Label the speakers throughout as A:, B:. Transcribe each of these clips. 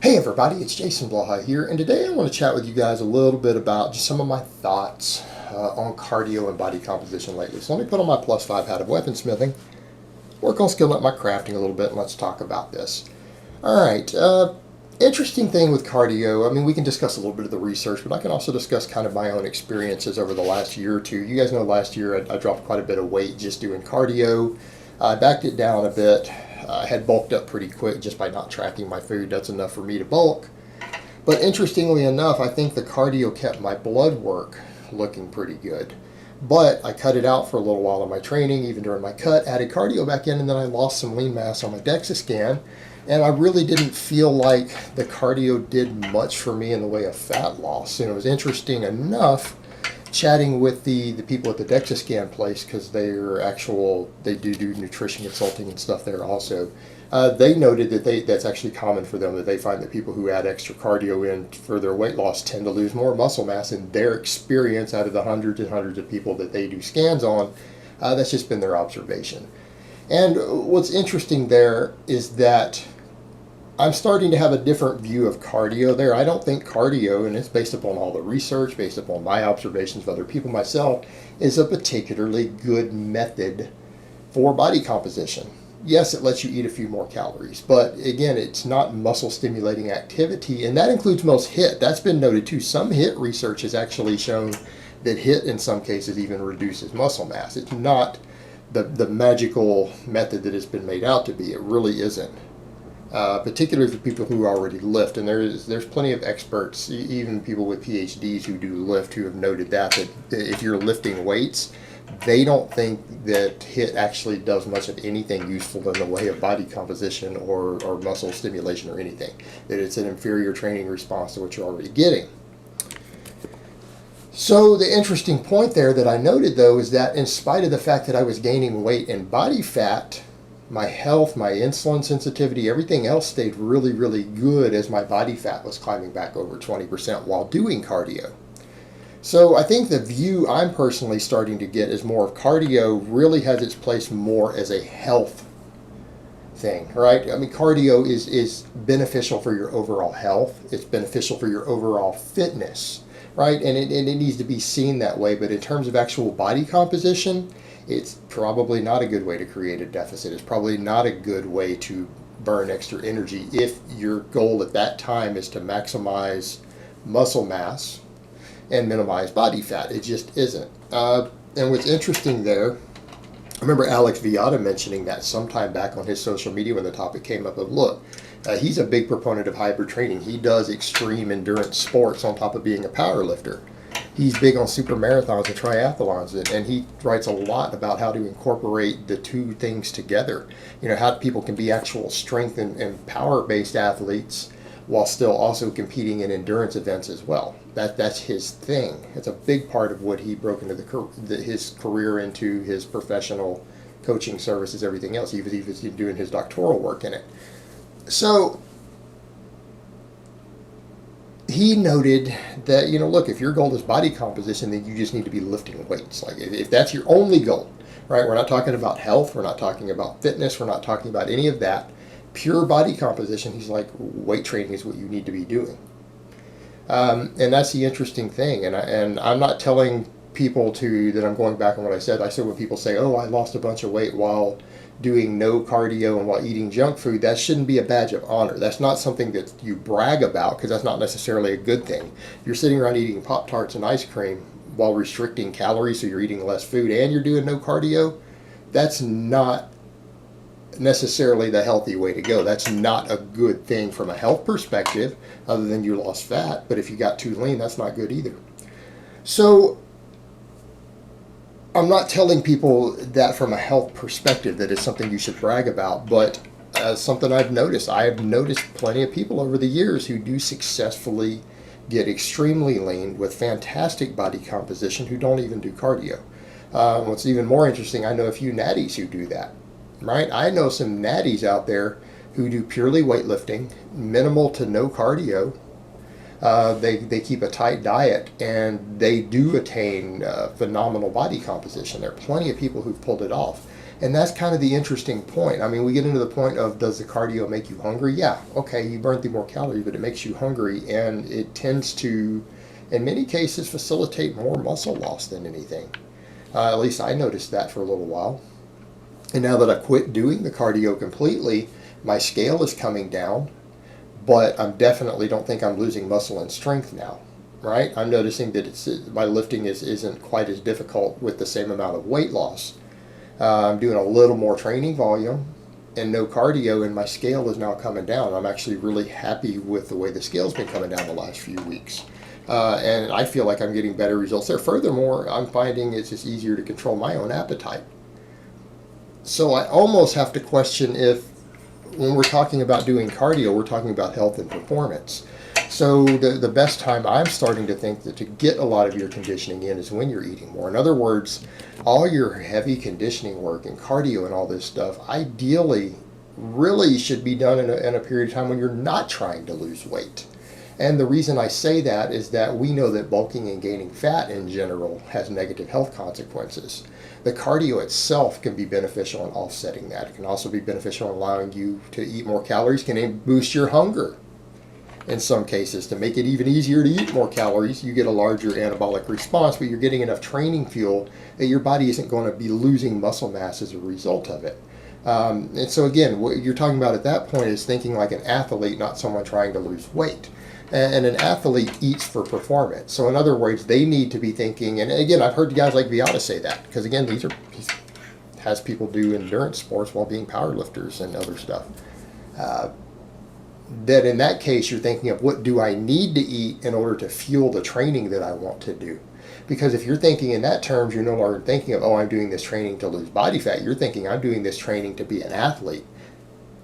A: Hey everybody, it's Jason Blaha here, and today I want to chat with you guys a little bit about just some of my thoughts on cardio and body composition lately. So let me put on my +5 hat of weaponsmithing, work on skilling up my crafting a little bit, and let's talk about this. Alright, interesting thing with cardio, I mean we can discuss a little bit of the research, but I can also discuss kind of my own experiences over the last year or two. You guys know last year I dropped quite a bit of weight just doing cardio. I backed it down a bit. I had bulked up pretty quick just by not tracking my food. That's enough for me to bulk. But interestingly enough, I think the cardio kept my blood work looking pretty good. But I cut it out for a little while in my training, even during my cut, added cardio back in, and then I lost some lean mass on my DEXA scan. And I really didn't feel like the cardio did much for me in the way of fat loss. And it was interesting enough chatting with the people at the DEXA scan place, because they do nutrition consulting and stuff there also. They noted that that's actually common for them, that they find that people who add extra cardio in for their weight loss tend to lose more muscle mass in their experience out of the hundreds and hundreds of people that they do scans on. That's just been their observation. And what's interesting there is that I'm starting to have a different view of cardio there. I don't think cardio, and it's based upon all the research, based upon my observations of other people myself, is a particularly good method for body composition. Yes, it lets you eat a few more calories, but again, it's not muscle stimulating activity, and that includes most HIIT. That's been noted too. Some HIIT research has actually shown that HIIT in some cases even reduces muscle mass. It's not the magical method that it's been made out to be. It really isn't. Particularly for people who already lift, and there's plenty of experts, even people with PhDs who do lift, who have noted that if you're lifting weights, they don't think that HIIT actually does much of anything useful in the way of body composition or muscle stimulation or anything. That it's an inferior training response to what you're already getting. So the interesting point there that I noted though is that in spite of the fact that I was gaining weight and body fat, my health, my insulin sensitivity, everything else stayed really, really good as my body fat was climbing back over 20% while doing cardio. So I think the view I'm personally starting to get is more of cardio really has its place more as a health thing, right? I mean, cardio is beneficial for your overall health. It's beneficial for your overall fitness, right? And it needs to be seen that way. But in terms of actual body composition, it's probably not a good way to create a deficit. It's probably not a good way to burn extra energy if your goal at that time is to maximize muscle mass and minimize body fat. It just isn't. And what's interesting there, I remember Alex Viada mentioning that sometime back on his social media when the topic came up of, look, he's a big proponent of hybrid training. He does extreme endurance sports on top of being a power lifter. He's big on super marathons and triathlons, and he writes a lot about how to incorporate the two things together. You know, how people can be actual strength and power-based athletes while still also competing in endurance events as well. That's his thing. It's a big part of what he broke into his career into, his professional coaching services, everything else. He was doing his doctoral work in it. So he noted that, you know, look, if your goal is body composition, then you just need to be lifting weights. Like if that's your only goal, right? We're not talking about health. We're not talking about fitness. We're not talking about any of that. Pure body composition, he's like, weight training is what you need to be doing. And that's the interesting thing. And I'm not telling people that I'm going back on what I said. I said when people say, oh, I lost a bunch of weight while doing no cardio and while eating junk food, that shouldn't be a badge of honor. That's not something that you brag about, because that's not necessarily a good thing. You're sitting around eating Pop-Tarts and ice cream while restricting calories, so you're eating less food and you're doing no cardio. That's not necessarily the healthy way to go. That's not a good thing from a health perspective, other than you lost fat. But if you got too lean, that's not good either. So I'm not telling people that from a health perspective that it's something you should brag about, but something I've noticed. I have noticed plenty of people over the years who do successfully get extremely lean with fantastic body composition who don't even do cardio. What's even more interesting, I know a few natties who do that, right? I know some natties out there who do purely weightlifting, minimal to no cardio. They keep a tight diet, and they do attain phenomenal body composition. There are plenty of people who've pulled it off. And that's kind of the interesting point. I mean, we get into the point of, does the cardio make you hungry? Yeah, okay, you burn through more calories, but it makes you hungry, and it tends to, in many cases, facilitate more muscle loss than anything. At least I noticed that for a little while. And now that I've quit doing the cardio completely, my scale is coming down, but I definitely don't think I'm losing muscle and strength now, right? I'm noticing that my lifting isn't quite as difficult with the same amount of weight loss. I'm doing a little more training volume and no cardio, and my scale is now coming down. I'm actually really happy with the way the scale's been coming down the last few weeks. And I feel like I'm getting better results there. Furthermore, I'm finding it's just easier to control my own appetite. So I almost have to question if, when we're talking about doing cardio, we're talking about health and performance. So the best time I'm starting to think that to get a lot of your conditioning in is when you're eating more. In other words, all your heavy conditioning work and cardio and all this stuff ideally really should be done in a period of time when you're not trying to lose weight. And the reason I say that is that we know that bulking and gaining fat in general has negative health consequences. The cardio itself can be beneficial in offsetting that. It can also be beneficial in allowing you to eat more calories, can even boost your hunger. In some cases, to make it even easier to eat more calories, you get a larger anabolic response, but you're getting enough training fuel that your body isn't going to be losing muscle mass as a result of it. And so again, what you're talking about at that point is thinking like an athlete, not someone trying to lose weight. And an athlete eats for performance. So in other words, they need to be thinking, and again, I've heard guys like Viata say that, because again, he has people do endurance sports while being powerlifters and other stuff. That in that case, you're thinking of, what do I need to eat in order to fuel the training that I want to do? Because if you're thinking in that terms, you're no longer thinking of, oh, I'm doing this training to lose body fat. You're thinking, I'm doing this training to be an athlete.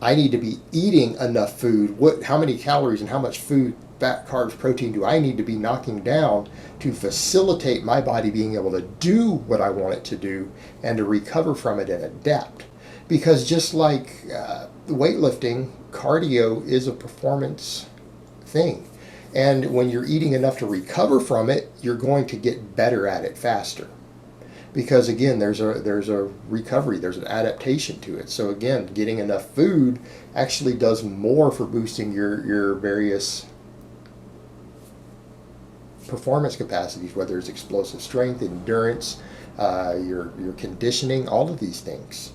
A: I need to be eating enough food. How many calories and how much food, fat, carbs, protein do I need to be knocking down to facilitate my body being able to do what I want it to do and to recover from it and adapt? Because just like weightlifting, cardio is a performance thing. And when you're eating enough to recover from it, you're going to get better at it faster. Because again, there's a recovery, there's an adaptation to it. So again, getting enough food actually does more for boosting your various performance capacities, whether it's explosive strength, endurance, your conditioning, all of these things.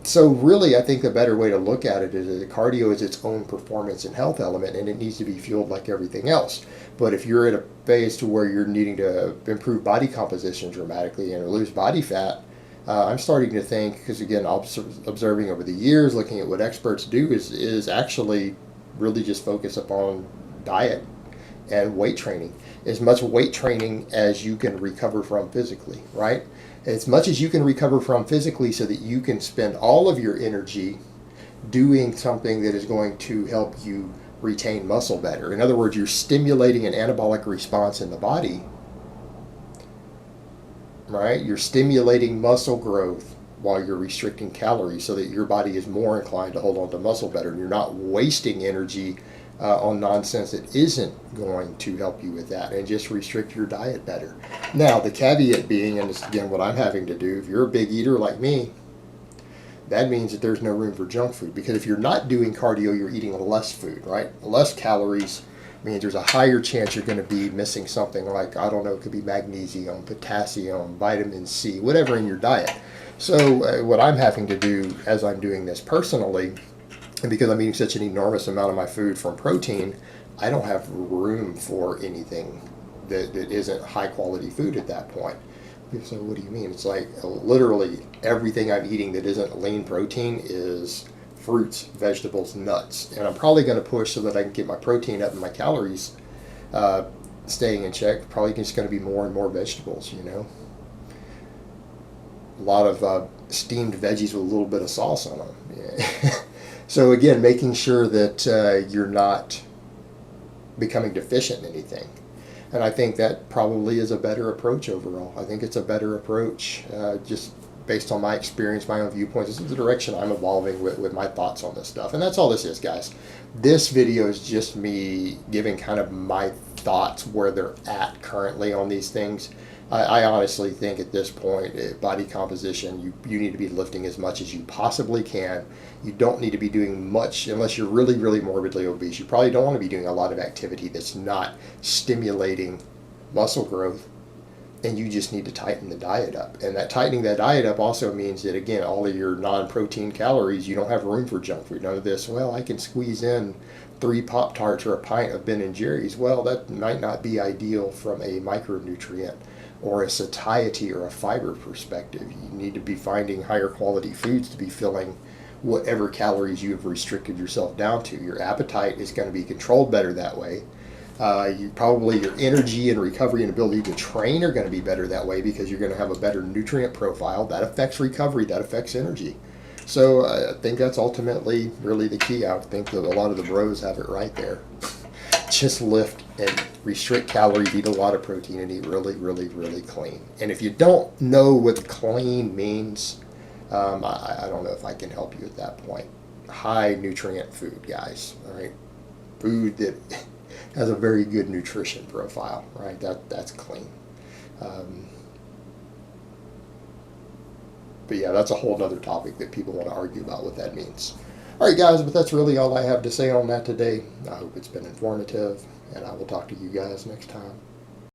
A: So really, I think the better way to look at it is that cardio is its own performance and health element, and it needs to be fueled like everything else. But if you're at a phase to where you're needing to improve body composition dramatically and lose body fat, I'm starting to think, because again, observing over the years, looking at what experts do, is actually really just focus upon diet and weight training. As much weight training as you can recover from physically, right? As much as you can recover from physically, so that you can spend all of your energy doing something that is going to help you retain muscle better. In other words, you're stimulating an anabolic response in the body, right? You're stimulating muscle growth while you're restricting calories, so that your body is more inclined to hold on to muscle better. And you're not wasting energy on nonsense that isn't going to help you with that, and just restrict your diet better. Now, the caveat being, and this is again what I'm having to do, if you're a big eater like me, that means that there's no room for junk food. Because if you're not doing cardio, you're eating less food, right? Less calories means there's a higher chance you're going to be missing something like, I don't know, it could be magnesium, potassium, vitamin C, whatever in your diet. So what I'm having to do as I'm doing this personally, and because I'm eating such an enormous amount of my food from protein, I don't have room for anything that isn't high quality food at that point. So what do you mean? It's like literally everything I'm eating that isn't lean protein is fruits, vegetables, nuts. And I'm probably going to push so that I can get my protein up and my calories staying in check. Probably just going to be more and more vegetables, you know. A lot of steamed veggies with a little bit of sauce on them. Yeah. So again, making sure that you're not becoming deficient in anything. And I think that probably is a better approach overall. I think it's a better approach just based on my experience, my own viewpoints. This is the direction I'm evolving with my thoughts on this stuff. And that's all this is, guys. This video is just me giving kind of my thoughts where they're at currently on these things. I honestly think at this point, body composition, you need to be lifting as much as you possibly can. You don't need to be doing much unless you're really, really morbidly obese. You probably don't want to be doing a lot of activity that's not stimulating muscle growth, and you just need to tighten the diet up. And that tightening that diet up also means that, again, all of your non-protein calories, you don't have room for junk food. None of this, well, I can squeeze in 3 Pop-Tarts or a pint of Ben and Jerry's. Well, that might not be ideal from a micronutrient or a satiety or a fiber perspective. You need to be finding higher quality foods to be filling whatever calories you have restricted yourself down to. Your appetite is going to be controlled better that way. Your energy and recovery and ability to train are going to be better that way, because you're going to have a better nutrient profile. That affects recovery, that affects energy. So I think that's ultimately really the key. I think that a lot of the bros have it right there. Just lift and restrict calories, eat a lot of protein, and eat really, really, really clean. And if you don't know what clean means, I don't know if I can help you at that point. High nutrient food, guys. All right, food that has a very good nutrition profile. Right, that's clean. But yeah, that's a whole other topic that people want to argue about what that means. All right, guys, but that's really all I have to say on that today. I hope it's been informative, and I will talk to you guys next time.